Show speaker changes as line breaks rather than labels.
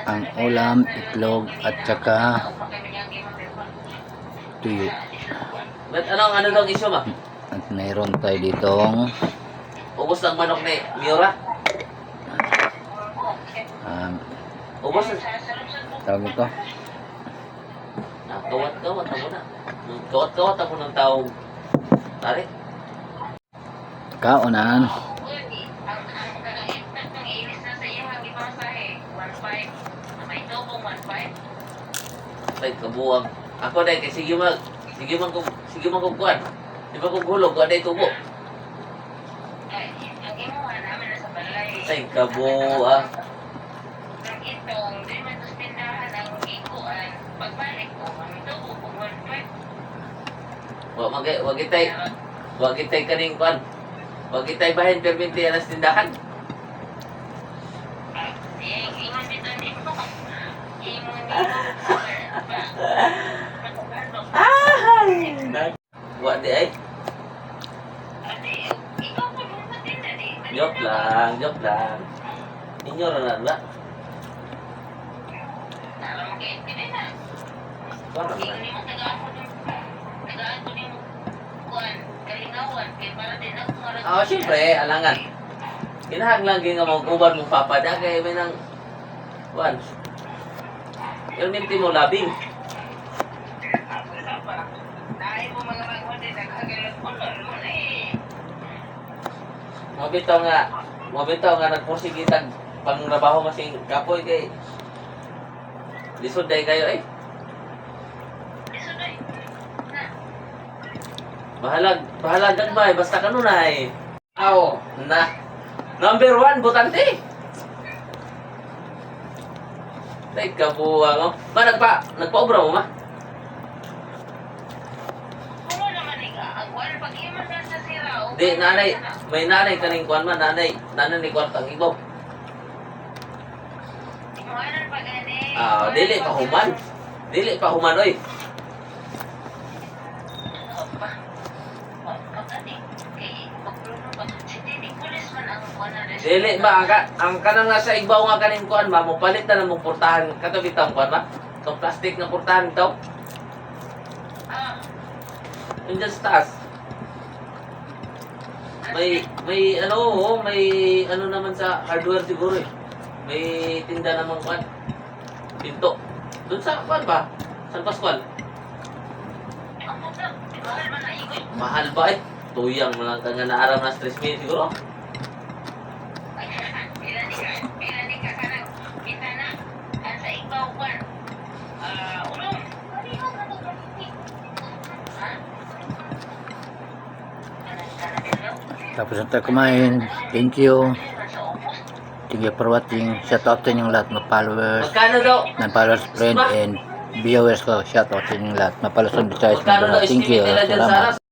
Ang ulam, itlog at saka tuyo.
Ba't ano daw issue ba?
At mayroon tayo ditong
Ubos ng manok ni Miura? Ubos na.
tawag ito,
Kawat-kawat ako na. Kawat-kawat ako ng taong tari.
kaunan.
Ay, kabuang. Ako dahil kay sige mag kukuan. Di ba kung hulog, ko dahil tubo. Ay, kabuang. Wag itay kaning kuan. Wag itay bahin perminti alas tindahan. Wa di ay. Joke lang. Inyo na ba? Siyempre, alangan. Kinahanglan gyud nga mag-uban mong papada kay may nang kuan. Yung ninti mo labing. Mabitaw nga nagporsigitag pangrabaho masing kapoy kay lisod day kayo eh. Bahalag gagmay basta kanunay. Aw, na. Number 1 butante. Teka buwang oh. Ba nagpa-obra mo ma? Di nanay, may nanay kaning kuan man nanay ni kwartang ibaw. Dili pa human oy. Dili ba ang kanang nasa ibaw nga kaning kuan ba mo palit na mo portahan kato bitang kuan ba? Tong plastic na portahan daw. Undiyan sa taas. May ano naman sa hardware siguro eh. May tinda naman kuan. Pinto. Doon sa kuan ba? San Pascual? Mahal ba eh? Tuyang mo lang nga naaram na stress me siguro.
Tapos na tayo kumain. Thank you for watching. Shout out sa inyong lahat mga followers,
Magkano daw?
non-followers, friend, and viewers ko. Shout out sa inyong lahat mga followers on Visayas.
Magkano daw
Thank you.
estimate nila dyan sa
Salamat.
aras?